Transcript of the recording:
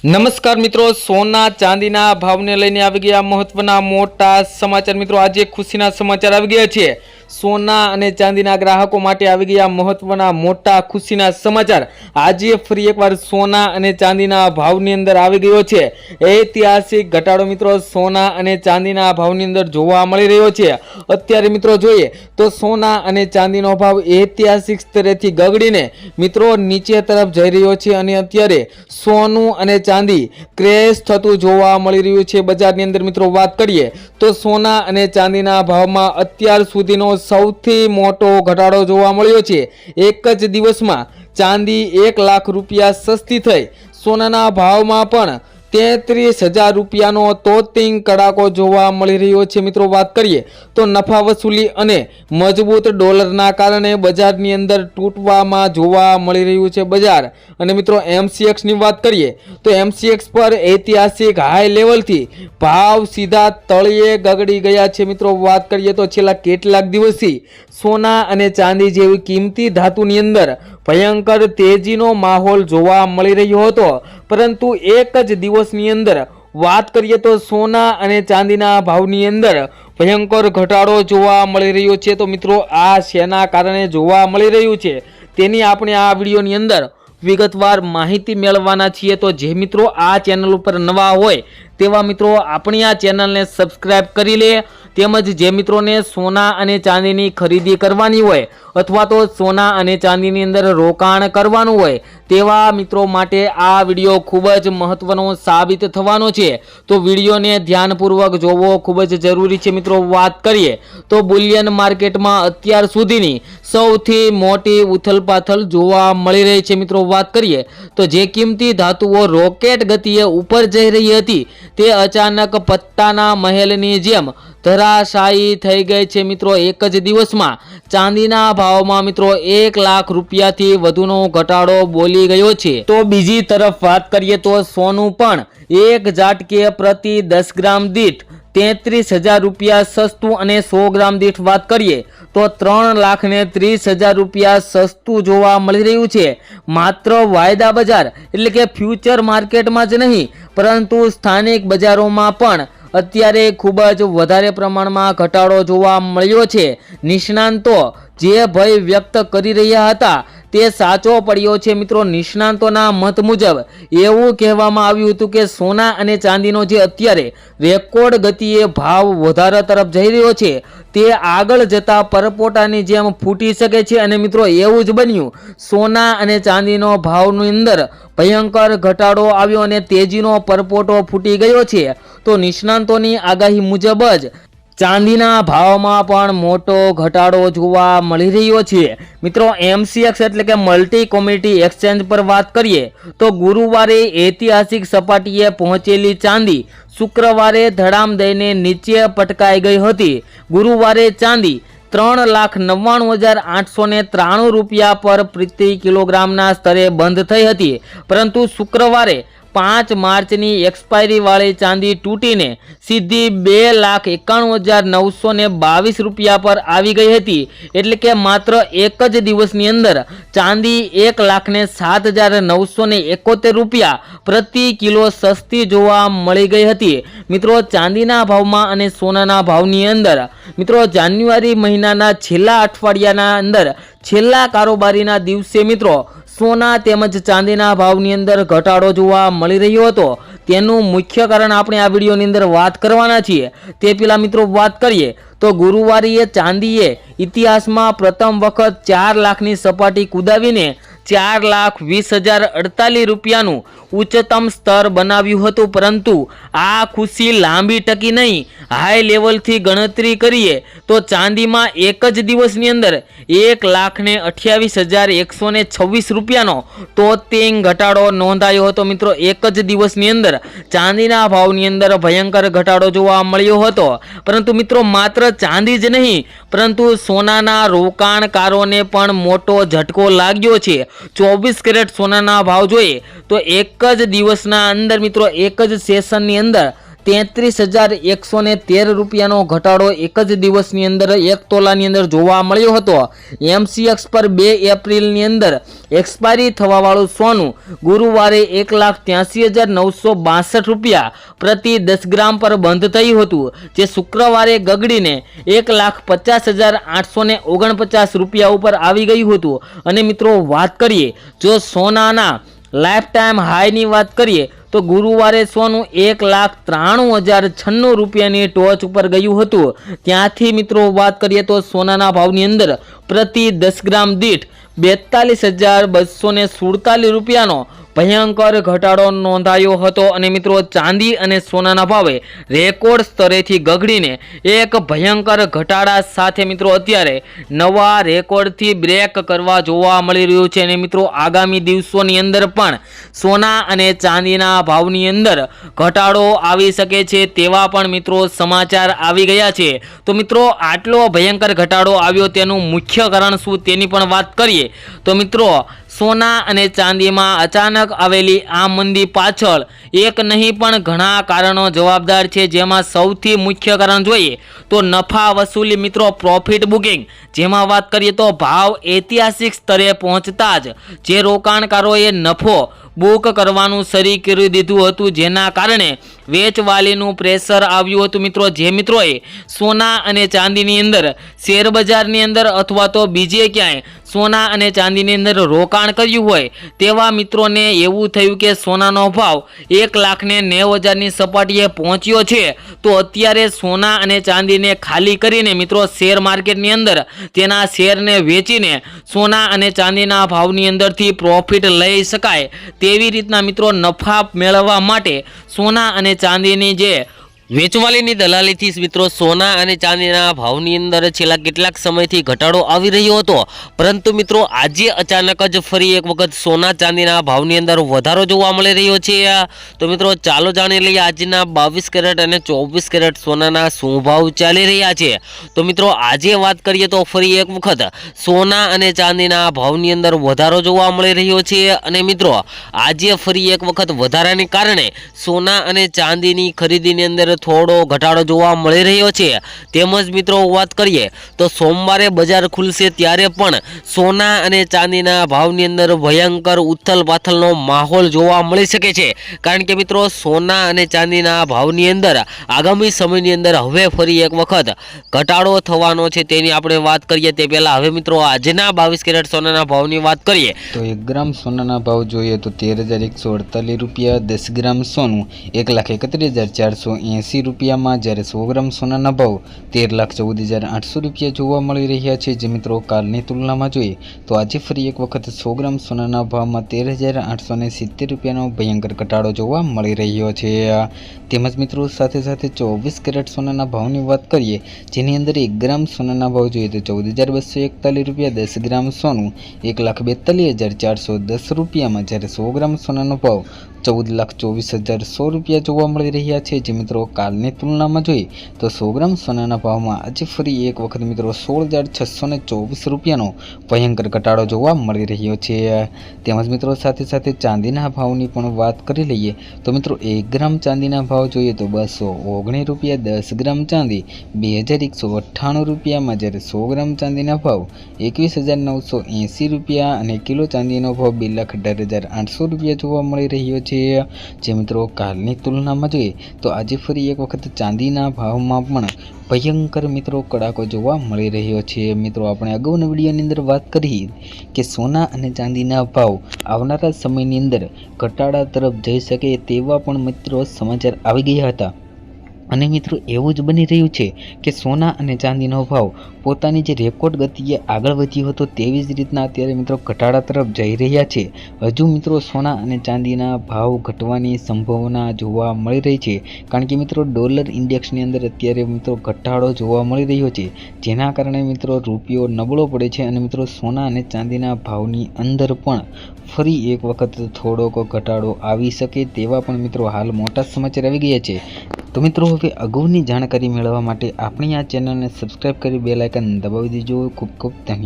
નમસ્કાર મિત્રો, સોના ચાંદીના ભાવને લઈને આવી ગયા મહત્વના મોટા સમાચાર। મિત્રો આજે ખુશીના સમાચાર આવી ગયા છે। સોના અને ચાંદીના ગ્રાહકો માટે આવી ગયા મહત્વના મોટા ખુશીના સમાચાર। આજે ફરી એકવાર સોના અને ચાંદીના ભાવની અંદર આવી ગયો છે ઐતિહાસિક ઘટાડો। મિત્રો સોના અને ચાંદીના ભાવની અંદર જોવા મળી રહ્યો છે। અત્યારે મિત્રો જોઈએ તો સોના અને ચાંદીનો ભાવ ઐતિહાસિક સ્તરેથી ગગડીને મિત્રો નીચે તરફ જઈ રહ્યો છે અને અત્યારે સોનું અને ચાંદી ક્રેશ થતું જોવા મળી રહ્યું છે બજારની અંદર। મિત્રો વાત કરીએ તો સોના અને ચાંદીના ભાવમાં અત્યાર સુધીનો સૌથી મોટો ઘટાડો જોવા મળ્યો છે। એક જ દિવસમાં ચાંદી 1 લાખ રૂપિયા સસ્તી થઈ। સોનાના ભાવમાં પણ 33,000 રૂપિયાનો તોતિંગ કડાકો જોવા મળી રહ્યો છે। મિત્રો વાત કરીએ તો નફા વસૂલી અને મજબૂત ડોલરના કારણે બજારની અંદર તૂટવામાં જોવા મળી રહ્યું છે બજાર। અને મિત્રો MCX ની વાત કરીએ તો MCX પર ઐતિહાસિક હાઈ લેવલથી ભાવ સીધા તળિયે ગગડી ગયા છે। મિત્રો વાત કરીએ તો છેલ્લા કેટલાક દિવસથી સોના અને ચાંદી જેવી કિંમતી ધાતુની અંદર ભયંકર તેજીનો માહોલ જોવા મળી રહ્યો હતો, પરંતુ એક જ દિવસની અંદર વાત કરીએ તો સોના અને ચાંદીના ભાવની અંદર ભયંકર ઘટાડો જોવા મળી રહ્યો છે। તો મિત્રો આ શેના કારણે જોવા મળી રહ્યું છે તેની આપણે આ વિડીયોની અંદર વિગતવાર માહિતી મેળવવાના છીએ। તો જે મિત્રો આ ચેનલ ઉપર નવા હોય તેવા મિત્રો આપણી આ ચેનલને સબસ્ક્રાઇબ કરી લે, તેમજ જે મિત્રોને સોના અને ચાંદીની ખરીદી કરવાની હોય અથવા તો સોના અને ચાંદીની અંદર રોકાણ કરવાનું હોય તેવા મિત્રો માટે આ વિડીયો ખૂબ જ મહત્વનો સાબિત થવાનો છે। તો વિડીયોને ધ્યાનપૂર્વક જોવો ખૂબ જ જરૂરી છે। મિત્રો વાત કરીએ તો બુલિયન માર્કેટમાં અત્યાર સુધીની સૌથી મોટી ઉથલપાથલ જોવા મળી રહી છે। મિત્રો વાત કરીએ તો જે કિંમતી ધાતુઓ રોકેટ ગતિએ ઉપર જઈ રહી હતી તે અચાનક પત્તાના મહેલની જેમ ધરાશાયી થઈ ગઈ છે। મિત્રો એક જ દિવસમાં ચાંદીના ભાવમાં મિત્રો 1 લાખ રૂપિયાથી વધુનો ઘટાડો બોલી ગયો છે। તો બીજી તરફ વાત કરીએ તો સોનું પણ એક ઝાટકે પ્રતિ 10 ગ્રામ દીઠ 33,000 રૂપિયા સસ્તું અને 100 ગ્રામ દીઠ વાત કરીએ તો 3,30,000 રૂપિયા સસ્તું જોવા મળી રહ્યું છે। માત્ર વાયદા બજાર એટલે કે ફ્યુચર માર્કેટમાં જ નહીં પરંતુ સ્થાનિક બજારોમાં પણ અત્યારે ખૂબ જ વધારે પ્રમાણમાં ઘટાડો જોવા મળ્યો છે। નિષ્ણાંતો જે ભય વ્યક્ત કરી રહ્યા હતા તે સાચો પડ્યો છે। મિત્રો નિષ્ણાંતોના મત મુજબ એવું કહેવામાં આવ્યું હતું કે સોના અને ચાંદીનો જે અત્યારે રેકોર્ડ ગતિએ ભાવ વધારા તરફ જઈ રહ્યો છે તે આગળ જતા પરપોટાની જેમ ફૂટી શકે છે। અને મિત્રો એવું જ બન્યું, સોના અને ચાંદીનો ભાવની અંદર ભયંકર ઘટાડો આવ્યો અને તેજીનો પરપોટો ફૂટી ગયો છે। તો નિષ્ણાંતોની આગાહી મુજબ જ ચાંદીના ભાવમાં પણ મોટો ઘટાડો જોવા મળી રહ્યો છે। મિત્રો MCX એટલે કે મલ્ટી કોમોડિટી એક્સચેન્જ પર વાત કરીએ તો ગુરુવારે ઐતિહાસિક સપાટીએ પહોંચેલી ચાંદી શુક્રવારે ધડામ દઈને નીચે પટકાઈ ગઈ હતી। ગુરુવારે ચાંદી 3,99,893 રૂપિયા પર પ્રતિ કિલોગ્રામના સ્તરે બંધ થઈ હતી, પરંતુ શુક્રવારે 5 માર્ચની એક્સપાયરી વાળી ચાંદી તૂટીને સીધી 2,91,922 રૂપિયા પર આવી ગઈ હતી। એટલે કે માત્ર એક જ દિવસની અંદર ચાંદી 1,07,971 રૂપિયા પ્રતિ કિલો સસ્તી જોવા મળી ગઈ હતી। મિત્રો ચાંદીના ભાવમાં અને સોનાના ભાવની અંદર મિત્રો જાન્યુઆરી મહિનાના છેલ્લા અઠવાડિયાના અંદર છેલ્લા કારોબારીના દિવસે મિત્રો સોના તેમજ ચાંદીના ભાવની અંદર ઘટાડો જોવા મળી રહ્યો હતો। તેનું મુખ્ય કારણ આપણે આ વિડીયોની અંદર વાત કરવાના છીએ। તે પહેલા મિત્રો વાત કરીએ તો ગુરુવારે ચાંદીએ ઇતિહાસમાં પ્રથમ વખત 4 લાખની સપાટી કુદાવીને 4,20,048 રૂપિયાનું ઉચ્ચતમ સ્તર બનાવ્યું હતું, પરંતુ આ ખુશી લાંબી ટકી નહીં। હાઈ લેવલથી ગણતરી કરીએ તો ચાંદીમાં એક જ દિવસની અંદર 1,28,126 રૂપિયાનો તોતિંગ ઘટાડો નોંધાયો હતો। મિત્રો એક જ દિવસની અંદર ચાંદીના ભાવની અંદર ભયંકર ઘટાડો જોવા મળ્યો હતો, પરંતુ મિત્રો માત્ર ચાંદી જ નહીં પરંતુ સોનાના રોકાણકારોને પણ મોટો ઝટકો લાગ્યો છે। 24 કેરેટ સોનાના ભાવ જોઈએ તો એક જ દિવસના અંદર મિત્રો એક જ સેશનની અંદર 33,113 રૂપિયાનો ઘટાડો એક જ દિવસની અંદર 1 તોલાની અંદર જોવા મળ્યો હતો। MCX પર 2 એપ્રિલની અંદર એક્સપાયરી થવાવાળું સોનું ગુરુવારે 1,83,962 રૂપિયા પ્રતિ 10 ગ્રામ પર બંધ થયું હતું, જે શુક્રવારે ગગડીને 1,50,849 રૂપિયા ઉપર આવી ગયું હતું। અને મિત્રો વાત કરીએ જો સોનાના લાઈફ ટાઈમ હાઈની વાત કરીએ તો ગુરુવારે સોનું 1,93,096 રૂપિયાની ટોચ ઉપર ગયું હતું। ત્યાંથી મિત્રો વાત કરીએ તો સોનાના ભાવની અંદર પ્રતિ 10 ગ્રામ દીઠ 42,247 રૂપિયાનો ભયંકર ઘટાડો નોંધાયો હતો। અને મિત્રો ચાંદી અને સોનાના ભાવે રેકોર્ડ સ્તરેથી ગગડીને એક ભયંકર ઘટાડા સાથે મિત્રો અત્યારે નવા રેકોર્ડથી બ્રેક કરવા જોવા મળી રહ્યું છે। અને મિત્રો આગામી દિવસોની અંદર પણ સોના અને ચાંદીના ભાવની અંદર ઘટાડો આવી શકે છે તેવા પણ મિત્રો સમાચાર આવી ગયા છે। તો મિત્રો આટલો ભયંકર ઘટાડો આવ્યો તેનું મુખ્ય કારણ શું તેની પણ વાત કરીએ તો મિત્રો સોના અને ચાંદીમાં અચાનક આવેલી આ મંદી પાછળ એક નહીં પણ ઘણા કારણો જવાબદાર છે, જેમાં સૌથી મુખ્ય કારણ જોઈએ તો નફા વસૂલી મિત્રો પ્રોફિટ બુકિંગ, જેમાં વાત કરીએ તો ભાવ ઐતિહાસિક સ્તરે પહોંચતા જ જે રોકાણકારોએ નફો બુક કરવાનું શરૂ કરી દીધું હતું, જેના કારણે વેચવાલીનું પ્રેશર આવ્યું હતું। મિત્રો જે મિત્રોએ સોના અને ચાંદીની અંદર શેર બજારની અંદર અથવા તો બીજે ક્યાંય સોના અને ચાંદીની અંદર રોકાણ કર્યું હોય તેવા મિત્રોને એવું થયું કે સોનાનો ભાવ 1,90,000ની સપાટીએ પહોંચ્યો છે, તો અત્યારે સોના અને ચાંદીને ખાલી કરીને મિત્રો શેર માર્કેટની અંદર તેના શેરને વેચીને સોના અને ચાંદીના ભાવની અંદરથી પ્રોફિટ લઈ શકાય તેવી રીતના મિત્રો નફા મેળવવા માટે સોના અને ચાંદીની જે વેચવાલીની દલાલીથી મિત્રો સોના અને ચાંદીના ભાવની અંદર છેલ્લા કેટલાક સમયથી ઘટાડો આવી રહ્યો હતો, પરંતુ મિત્રો આજે અચાનક જ ફરી એક વખત સોના ચાંદીના ભાવની અંદર વધારો જોવા મળી રહ્યો છે। તો મિત્રો ચાલો જાણી લઈએ આજના 22 કેરેટ અને 24 કેરેટ સોનાના શું ભાવ ચાલી રહ્યા છે। તો મિત્રો આજે વાત કરીએ તો ફરી એક વખત સોના અને ચાંદીના ભાવની અંદર વધારો જોવા મળી રહ્યો છે। અને મિત્રો આજે ફરી એક વખત વધારાને કારણે સોના અને ચાંદીની ખરીદીની અંદર થોડો ઘટાડો જોવા મળી રહ્યો છે। તેમજ મિત્રો વાત કરીએ તો સોમવારે બજાર ખુલશે ત્યારે પણ સોના અને ચાંદીના ભાવની અંદર ભયંકર ઉથલ પાથલનો માહોલ જોવા મળી શકે છે, કારણ કે મિત્રો સોના અને ચાંદીના ભાવની અંદર આગામી સમયની અંદર હવે ફરી એક વખત ઘટાડો થવાનો છે તેની આપણે વાત કરીએ તે પહેલા હવે મિત્રો આજના 22 કેરેટ સોનાના ભાવની વાત કરીએ તો 1 ગ્રામ સોનાના ભાવ જોઈએ તો 13,148 રૂપિયા, 10 ગ્રામ સોનું 1,31,480 રૂપિયામાં, જ્યારે 100 ગ્રામ સોનાના ભાવ 13,14,800 રૂપિયા જોવા મળી રહ્યા છે। જે મિત્રો કાલની તુલનામાં જોઈએ તો આજે ફરી એક વખત 100 ગ્રામ સોનાના ભાવમાં 13,870 રૂપિયાનો ભયંકર ઘટાડો જોવા મળી રહ્યો છે। તેમજ મિત્રો સાથે સાથે 24 કેરેટ સોનાના ભાવની વાત કરીએ જેની અંદર 1 ગ્રામ સોનાના ભાવ જોઈએ તો 14,241 રૂપિયા, 10 ગ્રામ સોનું 1,42,410 રૂપિયામાં, જ્યારે 100 ગ્રામ સોનાનો ભાવ 14,24,100 રૂપિયા જોવા મળી રહ્યા છે। જે મિત્રો કાલની તુલનામાં જોઈએ તો 100 ગ્રામ સોનાના ભાવમાં આજે ફરી એક વખત મિત્રો 16,624 રૂપિયાનો ભયંકર ઘટાડો જોવા મળી રહ્યો છે। તેમજ મિત્રો સાથે સાથે ચાંદીના ભાવની પણ વાત કરી લઈએ તો મિત્રો 1 ગ્રામ ચાંદીના ભાવ જોઈએ તો 219 રૂપિયા, 10 ગ્રામ ચાંદી 2,198 રૂપિયામાં, જ્યારે 100 ગ્રામ ચાંદીના ભાવ 21,980 રૂપિયા અને કિલો ચાંદીનો ભાવ 2,18,800 રૂપિયા જોવા મળી રહ્યો છે। જે મિત્રો કાલની તુલનામાં જોઈએ તો આજે ફરી એક વખત ચાંદીના ભાવમાં પણ ભયંકર મિત્રો કડાકો જોવા મળી રહ્યો છે। મિત્રો આપણે અગાઉના વિડીયોની અંદર વાત કરી કે સોના અને ચાંદીના ભાવ આવનારા સમયની અંદર ઘટાડા તરફ જઈ શકે તેવા પણ મિત્રો સમાચાર આવી ગયા હતા, અને મિત્રો એવું જ બની રહ્યું છે કે સોના અને ચાંદીનો ભાવ પોતાની જે રેકોર્ડ ગતિએ આગળ વધ્યો હતો તેવી જ રીતના અત્યારે મિત્રો ઘટાડા તરફ જઈ રહ્યા છે। હજુ મિત્રો સોના અને ચાંદીના ભાવ ઘટવાની સંભાવના જોવા મળી રહી છે, કારણ કે મિત્રો ડોલર ઇન્ડેક્સની અંદર અત્યારે મિત્રો ઘટાડો જોવા મળી રહ્યો છે, જેના કારણે મિત્રો રૂપિયો નબળો પડે છે અને મિત્રો સોના અને ચાંદીના ભાવની અંદર પણ ફરી એક વખત થોડોક ઘટાડો આવી શકે તેવા પણ મિત્રો હાલ મોટા સમાચાર આવી ગયા છે। તો મિત્રો હવે અગાઉની જાણકારી મેળવવા માટે આપણી આ ચેનલને સબસ્ક્રાઇબ કરી બેલ આઇકન દબાવી દેજો। ખૂબ ખૂબ ધન્યવાદ।